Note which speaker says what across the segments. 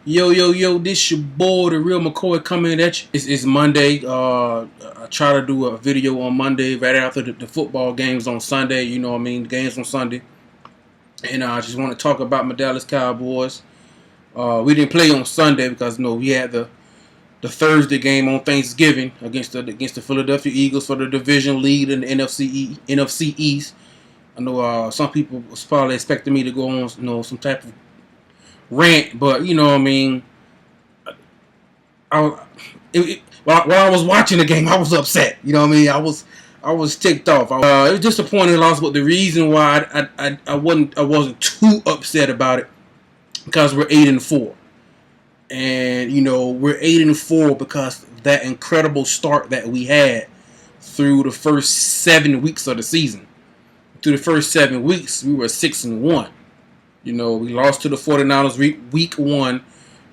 Speaker 1: Yo, this your boy, the real McCoy, coming at you. It's Monday. I try to do a video on Monday right after the football games on Sunday. You know what I mean? The games on Sunday. And I just want to talk about my Dallas Cowboys. We didn't play on Sunday because, we had the Thursday game on Thanksgiving against the Philadelphia Eagles for the division lead in the NFC East. I know some people was probably expecting me to go on, some type of rant, but you know what I mean. While I was watching the game, I was upset. You know what I mean. I was ticked off. It was disappointing loss, but the reason why I wasn't too upset about it because we're 8-4, and we're 8-4 because of that incredible start that we had through the first 7 weeks of the season. Through the first 7 weeks, we were 6-1. We lost to the 49ers week 1.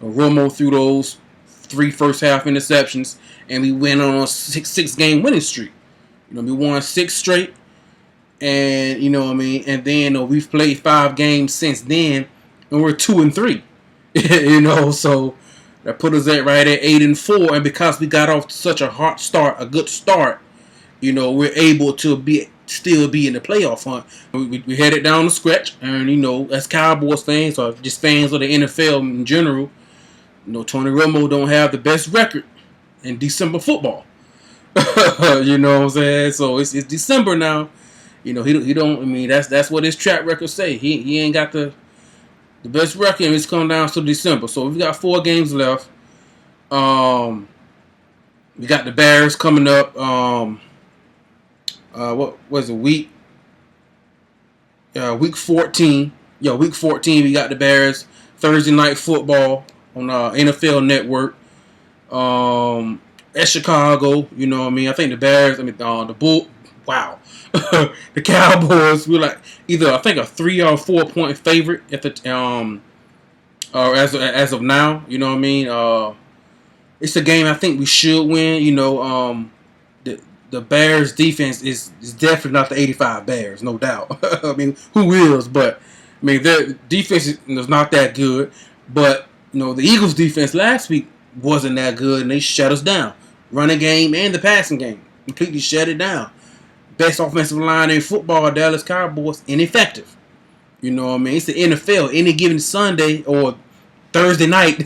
Speaker 1: Romo threw those 3 first half interceptions, and we went on a six-game winning streak. We won 6 straight, and and then we've played 5 games since then, and we're 2-3. So that put us right at 8-4, and because we got off to such a a good start, we're able to still be in the playoff hunt. We headed down the stretch, and as Cowboys fans or just fans of the NFL in general, Tony Romo don't have the best record in December football. You know what I'm saying? So it's December now. He don't. I mean, that's what his track record say. He ain't got the best record, and it's come down to December. So we've got 4 games left. We got the Bears coming up. What was it, week 14? Week 14 we got the Bears. Thursday night football on NFL Network. At Chicago, you know what I mean. I think the Bears. The Cowboys. We're like either I think a 3 or 4 point favorite at the as of now. You know what I mean. It's a game I think we should win. The Bears defense is definitely not the 85 Bears, no doubt. I mean, who is? But I mean, their defense is not that good. But the Eagles' defense last week wasn't that good, and they shut us down. Running game and the passing game completely shut it down. Best offensive line in football, Dallas Cowboys, ineffective. You know what I mean? It's the NFL. Any given Sunday or Thursday night,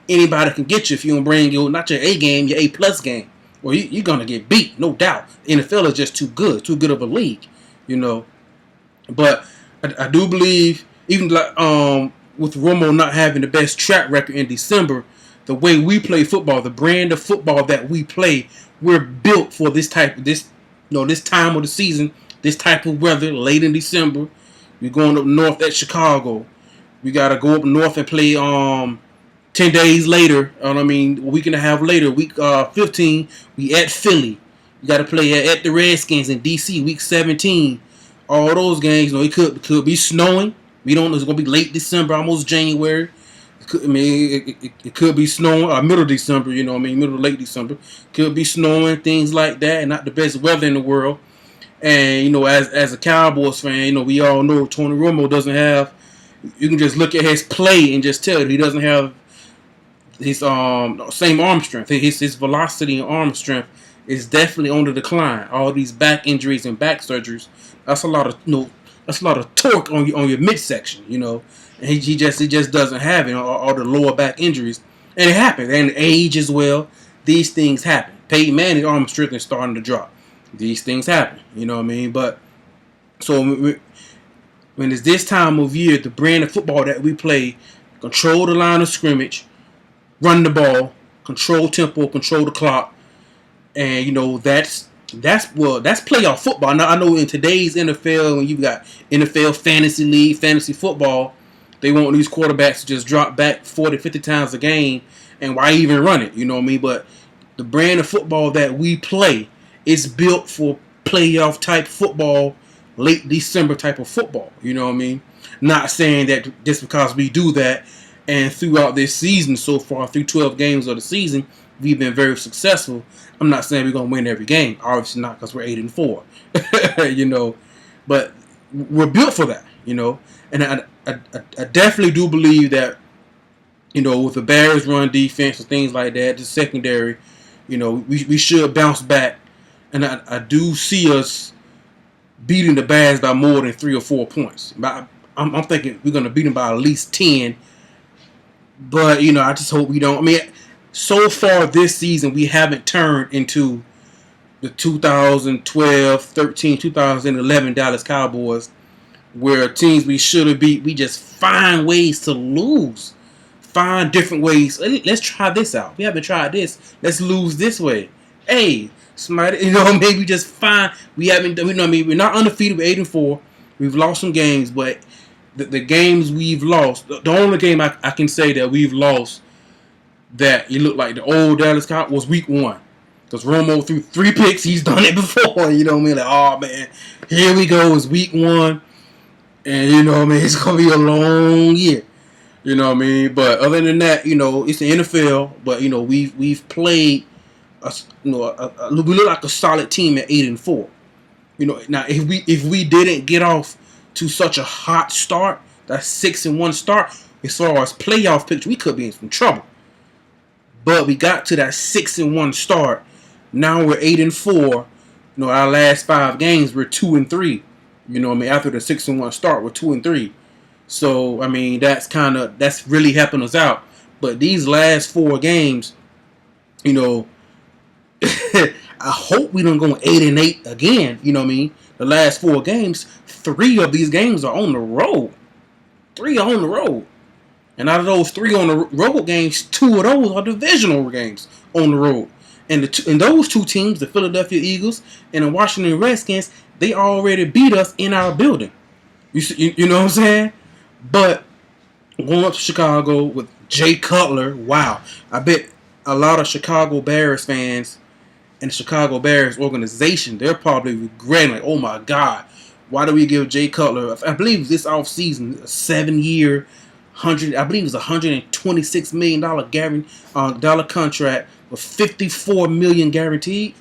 Speaker 1: anybody can get you if you don't bring not your A game, your A plus game. Well, you're gonna get beat, no doubt. The NFL is just too good of a league, But I do believe, even with Romo not having the best track record in December, the way we play football, the brand of football that we play, we're built for this time of the season, this type of weather, late in December. We're going up north at Chicago. We gotta go up north and play 10 days later, a week and a half later, week 15, we at Philly. You got to play at the Redskins in D.C. week 17. All those games, it could be snowing. We don't know. It's going to be late December, almost January. It could be snowing, middle December, middle to late December. Could be snowing, things like that, and not the best weather in the world. And, as a Cowboys fan, we all know Tony Romo doesn't have, you can just look at his play and just tell he doesn't have his same arm strength. His velocity and arm strength is definitely on the decline. All these back injuries and back surgeries, that's a lot of torque on your midsection, and he just doesn't have it. All the lower back injuries, and it happens. And age as well. These things happen. Peyton Manning's arm strength is starting to drop. These things happen. You know what I mean? But so when it's this time of year, the brand of football that we play, control the line of scrimmage, run the ball, control tempo, control the clock, and that's playoff football. Now I know in today's NFL, when you've got NFL fantasy league, fantasy football, they want these quarterbacks to just drop back 40, 50 times a game, and why even run it? You know what I mean? But the brand of football that we play is built for playoff type football, late December type of football. You know what I mean? Not saying that just because we do that. And throughout this season so far, through 12 games of the season, we've been very successful. I'm not saying we're going to win every game. Obviously not, because we're 8-4. But we're built for that, And I definitely do believe that with the Bears run defense and things like that, the secondary, we should bounce back. And I do see us beating the Bears by more than 3 or 4 points. I'm thinking we're going to beat them by at least 10. But, I just hope we don't. I mean, so far this season, we haven't turned into the 2012, 13, 2011 Dallas Cowboys, where teams we should have beat, we just find ways to lose. Find different ways. Let's try this out. We haven't tried this. Let's lose this way. Hey, somebody, maybe just find. We haven't. We're not undefeated. We're 8-4. We've lost some games, but the games we've lost, the only game I can say that we've lost that you look like the old Dallas Cowboys was week 1. Because Romo threw 3 picks. He's done it before. Like, oh man, here we go. It's week 1. And it's gonna be a long year. But other than that, it's the NFL. But we've played. We look like a solid team at 8-4. Now if we didn't get off to such a hot start, that 6-1 start, as far as playoff picture, we could be in some trouble. But we got to that 6-1 start. Now we're 8-4. Our last 5 games we're 2-3. After the 6-1 start, we're 2-3. So that's really helping us out. But these last 4 games, I hope we don't go 8-8 again. The last 4 games, 3 of these games are on the road. 3 are on the road. And out of those 3 on the road games, 2 of those are divisional games on the road. And those 2 teams, the Philadelphia Eagles and the Washington Redskins, they already beat us in our building. You know what I'm saying? But going up to Chicago with Jay Cutler, wow. I bet a lot of Chicago Bears fans and the Chicago Bears organization, they're probably regretting, like, oh my God, why do we give Jay Cutler, I believe this offseason, a 7-year, $126 million dollar contract with $54 million guaranteed.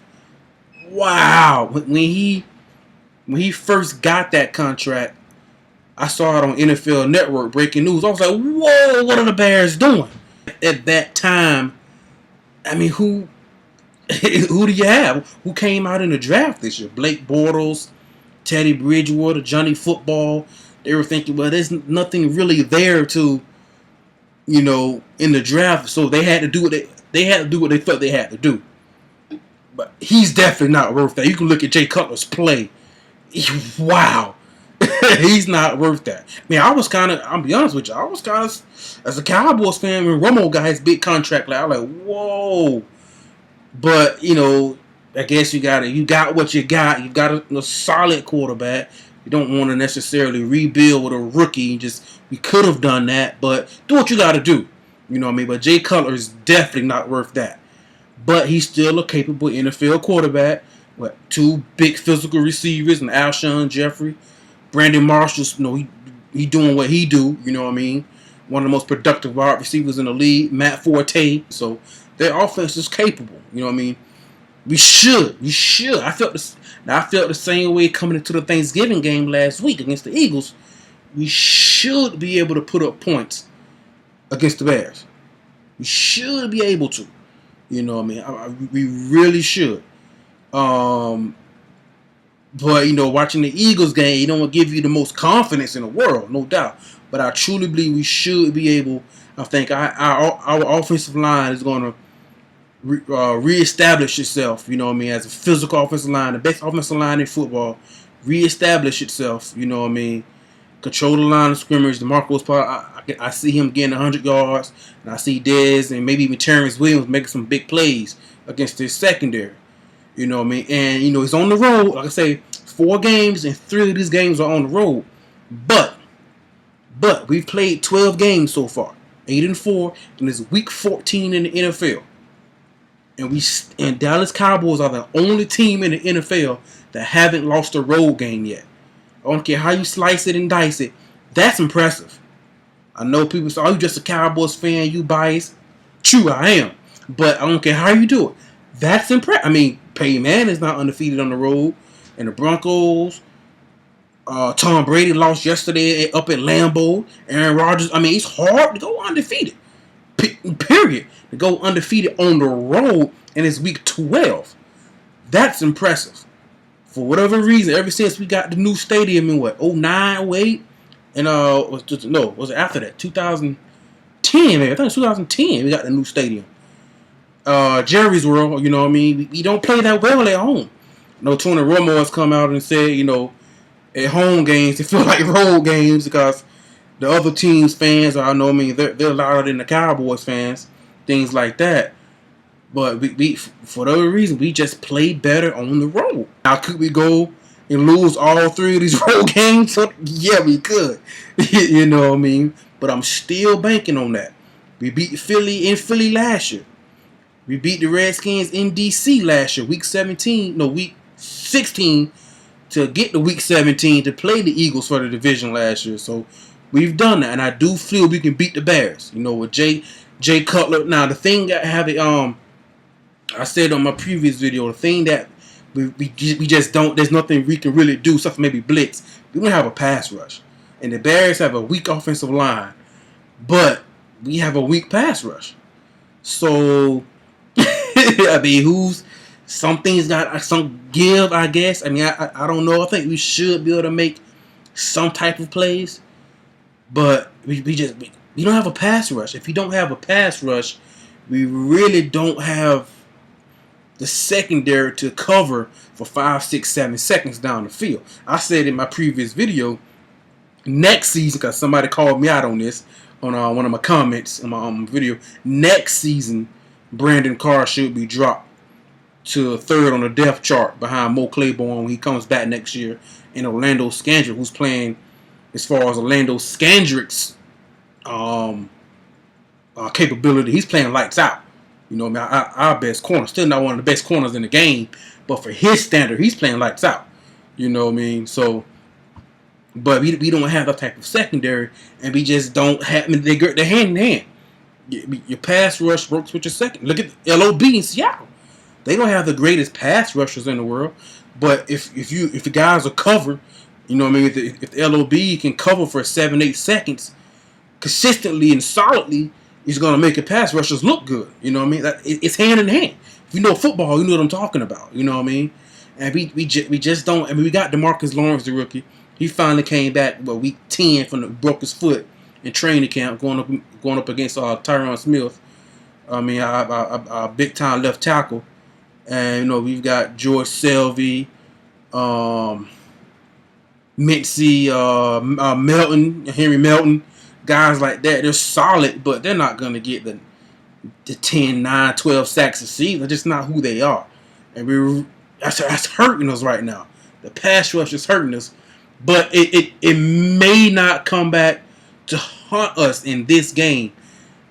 Speaker 1: Wow. When he first got that contract, I saw it on NFL Network breaking news. I was like, whoa, what are the Bears doing? At that time, I mean, who do you have? Who came out in the draft this year? Blake Bortles, Teddy Bridgewater, Johnny Football. They were thinking, well, there's nothing really there to, in the draft. So they had to do what they felt they had to do. But he's definitely not worth that. You can look at Jay Cutler's play. Wow. He's not worth that. I mean, I'll be honest with you, I was kind of, as a Cowboys fan, when Romo got his big contract, I was like, whoa. But, I guess you got what you got. You got a solid quarterback. You don't want to necessarily rebuild with a rookie. We could have done that, but do what you got to do. You know what I mean? But Jay Cutler is definitely not worth that. But he's still a capable NFL quarterback with 2 big physical receivers, and Alshon Jeffrey. Brandon Marshall, he doing what he do. You know what I mean? One of the most productive wide receivers in the league. Matt Forte. So their offense is capable. You know what I mean? We should. I felt the same way coming into the Thanksgiving game last week against the Eagles. We should be able to put up points against the Bears. We should be able to. You know what I mean? We really should. But, watching the Eagles game, it don't give you the most confidence in the world, no doubt. But I truly believe we should be able, I think our offensive line is going to reestablish itself, as a physical offensive line, the best offensive line in football, reestablish itself, control the line of scrimmage. DeMarco's part, I see him getting 100 yards, and I see Dez and maybe even Terrence Williams making some big plays against his secondary. You know what I mean? And, he's on the road. Like I say, 4 games, and 3 of these games are on the road. But we've played 12 games so far. 8-4, and it's week 14 in the NFL. And Dallas Cowboys are the only team in the NFL that haven't lost a road game yet. I don't care how you slice it and dice it. That's impressive. I know people say, oh, you just a Cowboys fan, you biased. True, I am. But I don't care how you do it. That's impressive. I mean, Peyton Manning is not undefeated on the road. And the Broncos, Tom Brady lost yesterday up at Lambeau. Aaron Rodgers, it's hard to go undefeated. Period. To go undefeated on the road and it's week 12. That's impressive. For whatever reason, ever since we got the new stadium in what, 09, 08? And was it after that? 2010, maybe. I think it was 2010 we got the new stadium. Jerry's World, you know what I mean? We don't play that well at home. Tony Romo has come out and said, at home games, it feel like road games because the other team's fans are, they're louder than the Cowboys fans, things like that. But we for whatever reason, we just play better on the road. Now, could we go and lose all 3 of these road games? Yeah, we could. You know what I mean? But I'm still banking on that. We beat Philly in Philly last year. We beat the Redskins in DC last year, week 16 to get to week 17 to play the Eagles for the division last year. So we've done that, and I do feel we can beat the Bears. With Jay Cutler. Now the thing that I said on my previous video, the thing that we just don't. There's nothing we can really do, except for maybe blitz. We don't have a pass rush, and the Bears have a weak offensive line, but we have a weak pass rush. So some things got some give, I guess. I don't know. I think we should be able to make some type of plays, but we don't have a pass rush. If you don't have a pass rush, we really don't have the secondary to cover for 5, 6, 7 seconds down the field. I said in my previous video, next season, because somebody called me out on this on one of my comments in my video, next season, Brandon Carr should be dropped to 3rd on the depth chart behind Mo Claiborne when he comes back next year, and Orlando Scandrick, who's playing as far as Orlando Scandrick's capability. He's playing lights out. Our best corner, still not one of the best corners in the game, but for his standard, he's playing lights out. You know what I mean? So, but we don't have that type of secondary, and we just don't have. They're hand in hand. Your pass rush works with your second. Look at LOB in Seattle. They don't have the greatest pass rushers in the world, but if the guys are covered, if the LOB can cover for 7, 8 seconds consistently and solidly, it's going to make your pass rushers look good. You know what I mean? It's hand in hand. If you know football, you know what I'm talking about. You know what I mean? And we just don't. We got DeMarcus Lawrence, the rookie. He finally came back week 10 broke his foot in training camp, going up against Tyron Smith. Our big time left tackle. And we've got George Selvey, Mincy, Melton, Henry Melton. Guys like that, they're solid, but they're not going to get the 10, 9, 12 sacks a season. They're just not who they are. And that's hurting us right now. The pass rush is hurting us. But it may not come back to haunt us in this game.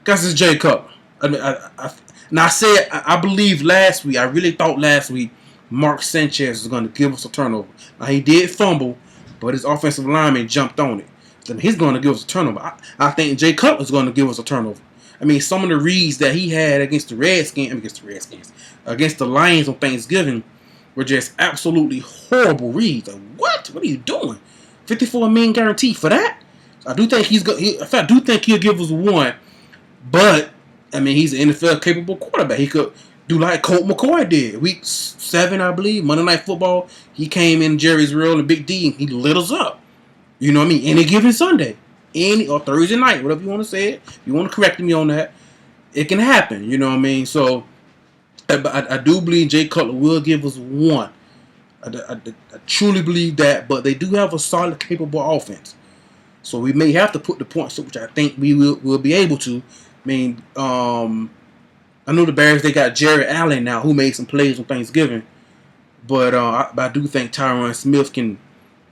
Speaker 1: Because it's Jay Cutler. I believe last week, I really thought last week, Mark Sanchez was going to give us a turnover. Now, he did fumble, but his offensive lineman jumped on it. So he's going to give us a turnover. I think Jay Cutler's going to give us a turnover. Some of the reads that he had against the Lions on Thanksgiving were just absolutely horrible reads. Like, what? What are you doing? 54 million guarantee for that? I do think he'll give us one, but he's an NFL capable quarterback. He could do like Colt McCoy did week 7, I believe, Monday Night Football. He came in Jerry's World and Big D, and he lit us up. You know what I mean? Any given Sunday, or Thursday night, whatever you want to say it. If you want to correct me on that, it can happen. You know what I mean? So, I do believe Jay Cutler will give us one. I truly believe that, but they do have a solid, capable offense. So we may have to put the points up, which I think we will be able to. I know the Bears, they got Jared Allen now, who made some plays on Thanksgiving. But I do think Tyron Smith can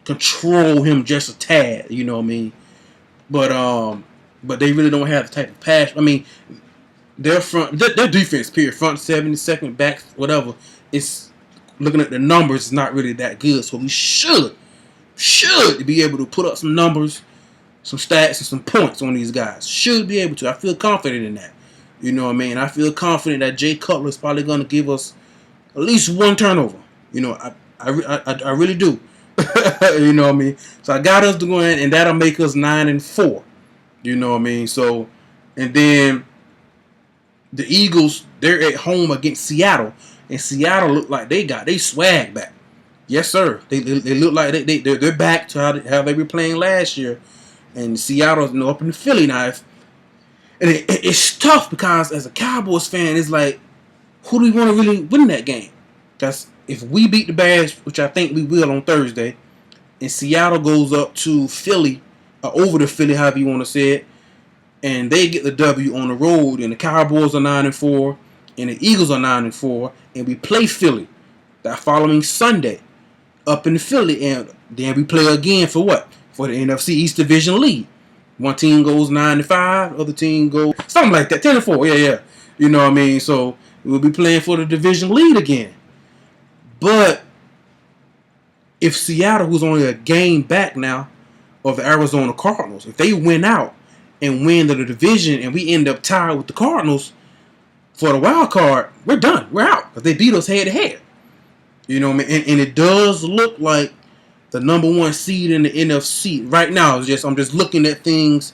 Speaker 1: control him just a tad, you know what I mean? But they really don't have the type of pass. Their defense, period, front 7, second, back, whatever, it's looking at the numbers, it's not really that good. So we should be able to put up some numbers, some stats, and some points on these guys. Should be able to. I feel confident in that. You know what I mean? I feel confident that Jay Cutler is probably going to give us at least one turnover. I really do. You know what I mean? So I got us to go in, and that'll make us 9-4. You know what I mean? So, and then The Eagles, they're at home against Seattle, and Seattle look like they got they swag back. Yes, sir. They look like they're back to how they were playing last year. And Seattle's up in Philly now. And it's tough because as a Cowboys fan, it's like, who do we want to really win that game? Because if we beat the Bears, which I think we will on Thursday, and Seattle goes up to Philly, or over to Philly, however you want to say it, and they get the W on the road, and the Cowboys are 9-4, and the Eagles are 9-4, and we play Philly that following Sunday up in Philly, and then we play again for what? For the NFC East Division lead. One team goes 9-5, other team goes something like that, 10-4. Yeah. You know what I mean? So we'll be playing for the division lead again. But if Seattle, who's only a game back now of the Arizona Cardinals, if they win out and win the division and we end up tied with the Cardinals for the wild card, we're done. We're out because they beat us head to head. You know what I mean? And it does look like the number one seed in the NFC right now. I'm just looking at things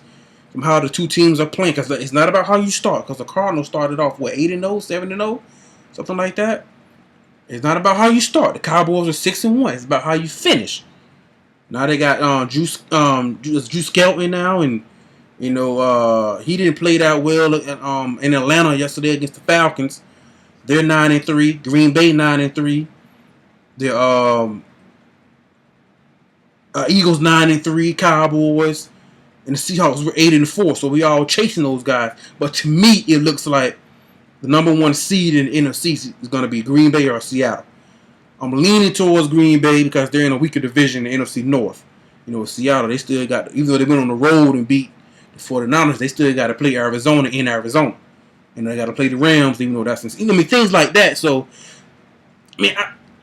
Speaker 1: from how the two teams are playing, because it's not about how you start. Because the Cardinals started off 8-0, 7-0, something like that. It's not about how you start. The Cowboys are 6-1. It's about how you finish. Now they got Drew Skelton now, and he didn't play that well in Atlanta yesterday against the Falcons. They're 9-3. Green Bay 9-3. The Eagles 9-3. Cowboys and the Seahawks were 8-4. So we all chasing those guys. But to me, it looks like the number one seed in the NFC is going to be Green Bay or Seattle. I'm leaning towards Green Bay because they're in a weaker division in the NFC North. Seattle, they still got, even though they went on the road and beat the 49ers, they still got to play Arizona in Arizona. And they got to play the Rams, even though that's, things like that. So,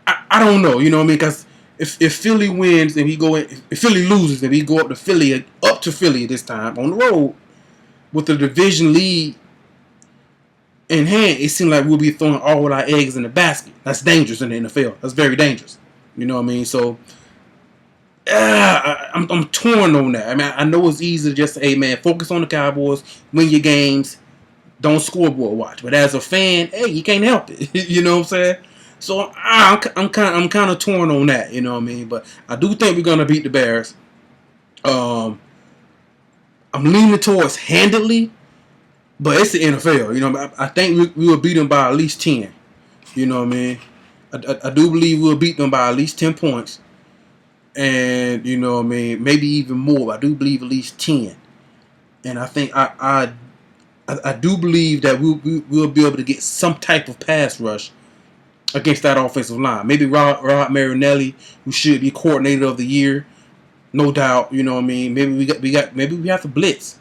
Speaker 1: I don't know, because if Philly wins and if Philly loses and we go up to Philly this time on the road with the division lead in hand, it seems like we'll be throwing all our eggs in the basket. That's dangerous in the NFL. That's very dangerous. You know what I mean? So, I'm torn on that. I know it's easy to just say, hey, man, focus on the Cowboys, win your games, don't scoreboard watch. But as a fan, hey, you can't help it. You know what I'm saying? So I'm kind of torn on that. You know what I mean? But I do think we're gonna beat the Bears. I'm leaning towards handedly, but it's the NFL. I think we will beat them by at least 10. You know what I mean? I do believe we'll beat them by at least 10 points. And, maybe even more. I do believe at least 10. And I think I do believe that we'll be able to get some type of pass rush against that offensive line. Maybe Rod Marinelli, who should be coordinator of the year, no doubt. You know what I mean? Maybe we have to blitz.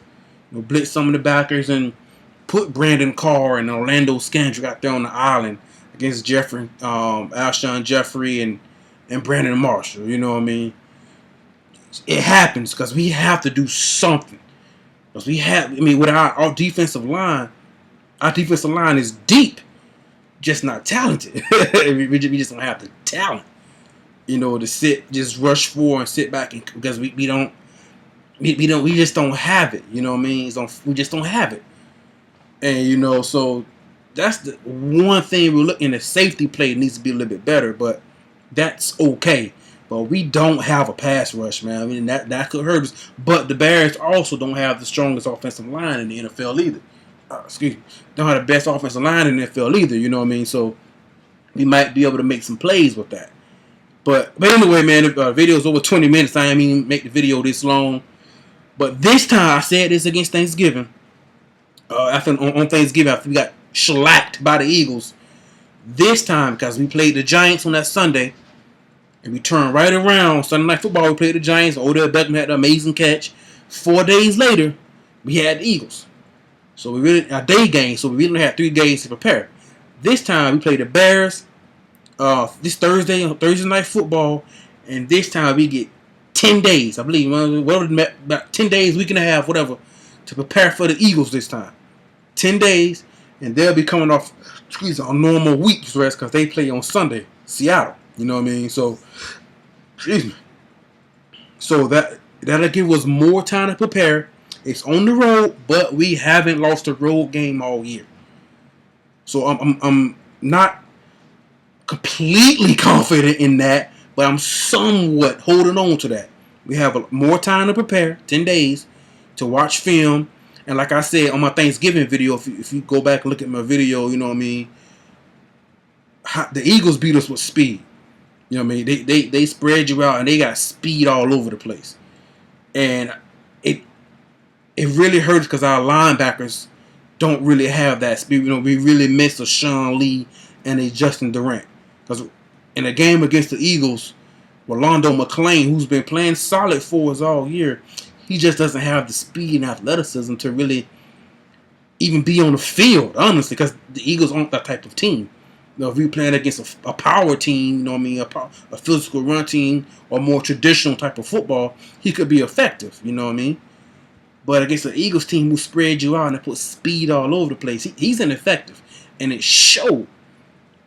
Speaker 1: Blitz some of the backers and put Brandon Carr and Orlando Scandrick out there on the island against Alshon Jeffrey and Brandon Marshall. You know what I mean? It happens because we have to do something. Because with our defensive line is deep, just not talented. we just don't have the talent, to just rush forward and sit back, because we just don't have it. You know what I mean? We just don't have it. And so that's the one thing we're looking at. Safety play needs to be a little bit better, but that's okay. But we don't have a pass rush, man. That could hurt us. But the Bears also don't have the strongest offensive line in the NFL either. Don't have the best offensive line in the NFL either. You know what I mean? So we might be able to make some plays with that. But anyway, man, the video is over 20 minutes. I didn't mean make the video this long. But this time, I said this against Thanksgiving. On Thanksgiving, after we got shellacked by the Eagles. This time, because we played the Giants on that Sunday, and we turned right around. Sunday Night Football, we played the Giants. Odell Beckham had an amazing catch. 4 days later, we had the Eagles. So a day game, so we really had 3 days to prepare. This time, we played the Bears this Thursday Night Football, and this time we get 10 days, I believe, about 10 days, week and a half, whatever, to prepare for the Eagles this time. 10 days, and they'll be coming off a normal week's rest because they play on Sunday, Seattle. You know what I mean? So, so that'll give us more time to prepare. It's on the road, but we haven't lost a road game all year. So I'm not completely confident in that, but I'm somewhat holding on to that. We have more time to prepare, 10 days, to watch film. And like I said on my Thanksgiving video, if you go back and look at my video, you know what I mean, the Eagles beat us with speed. You know what I mean? They spread you out and they got speed all over the place. And it really hurts because our linebackers don't really have that speed. You know, we really miss a Sean Lee and a Justin Durant. Because in a game against the Eagles, Rolando McClain, who's been playing solid for us all year, he just doesn't have the speed and athleticism to really even be on the field, honestly, because the Eagles aren't that type of team. You know, if we're playing against a power team, you know what I mean, a physical run team, or more traditional type of football, he could be effective, you know what I mean? But against the Eagles team who spread you out and put speed all over the place, he's ineffective. And it showed.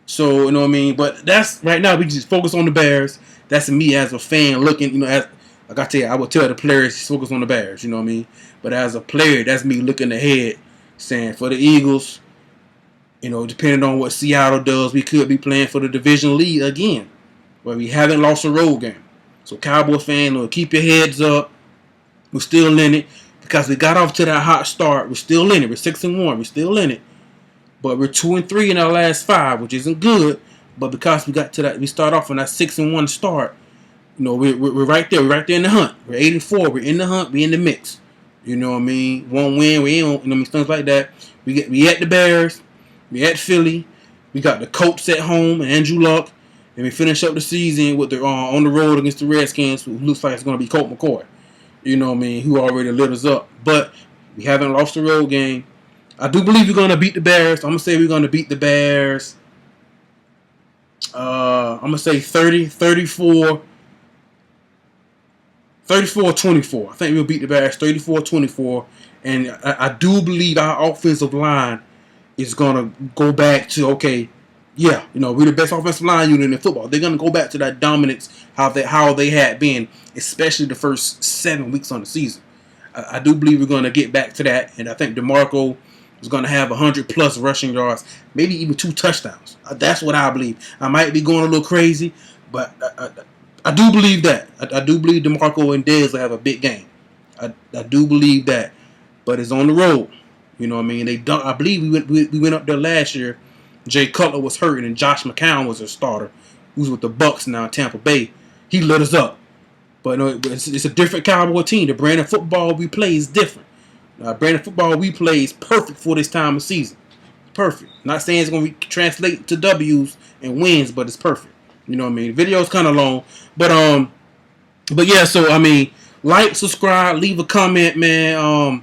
Speaker 1: So, you know what I mean? But that's, right now, we just focus on the Bears. That's me as a fan looking, you know, as like I tell you, I would tell the players to focus on the Bears, you know what I mean? But as a player, that's me looking ahead, saying for the Eagles, you know, depending on what Seattle does, we could be playing for the division lead again, where we haven't lost a road game. So, Cowboys fans, keep your heads up. We're still in it because we got off to that hot start. We're still in it. We're 6-1. We're still in it. But we're 2-3 in our last 5, which isn't good. But because we got to that, we start off on that 6-1 start. You know, we're right there. We're right there in the hunt. We're 8-4. We're in the hunt. We're in the mix. You know what I mean? One win. We ain't. You know what I mean? Things like that. We at the Bears. We at Philly. We got the Colts at home and Andrew Luck. And we finish up the season with the on the road against the Redskins, who looks like it's going to be Colt McCoy. You know what I mean? Who already lit us up. But we haven't lost a road game. I do believe we're going to beat the Bears. I'm going to say we're going to beat the Bears. I'm going to say 34-24. I think we'll beat the Bears 34-24. And I do believe our offensive line is going to go back to, okay, yeah, you know, we're the best offensive line unit in football. They're going to go back to that dominance, how they had been, especially the first 7 weeks on the season. I do believe we're going to get back to that. And I think DeMarco is going to have 100-plus rushing yards, maybe even 2 touchdowns. That's what I believe. I might be going a little crazy, but I do believe that. I do believe DeMarco and Dez will have a big game. I do believe that. But it's on the road. You know what I mean? I believe we went up there last year. Jay Cutler was hurt, and Josh McCown was a starter, who's with the Bucs now in Tampa Bay. He lit us up. But no, it's a different Cowboy team. The brand of football we play is different. Brand of football we play is perfect for this time of season. Perfect. Not saying it's going to translate to W's and wins, but it's perfect. You know what I mean? The video's kind of long. But yeah, so, I mean, like, subscribe, leave a comment, man.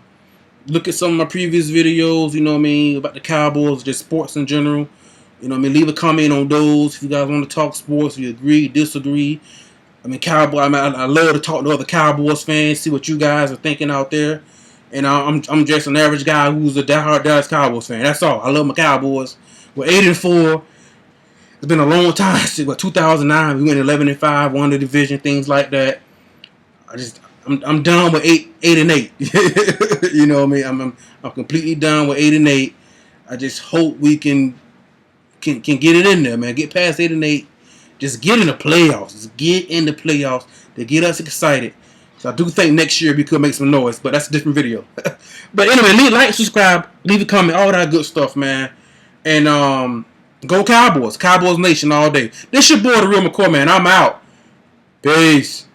Speaker 1: Look at some of my previous videos, you know what I mean, about the Cowboys, just sports in general. You know what I mean? Leave a comment on those if you guys want to talk sports, if you agree, disagree. I mean, I love to talk to other Cowboys fans, see what you guys are thinking out there. And I'm just an average guy who's a diehard Dallas Cowboys fan. That's all. I love my Cowboys. We're 8-4. It's been a long time since 2009. We went 11-5, won the division, things like that. I'm done with 8-8. You know what I mean? I'm completely done with 8-8. I just hope we can get it in there, man. Get past 8-8. Just get in the playoffs. Just get in the playoffs to get us excited. So I do think next year we could make some noise, but that's a different video. But anyway, like, subscribe, leave a comment, all that good stuff, man. And go Cowboys. Cowboys Nation all day. This your boy, The Real McCoy, man. I'm out. Peace.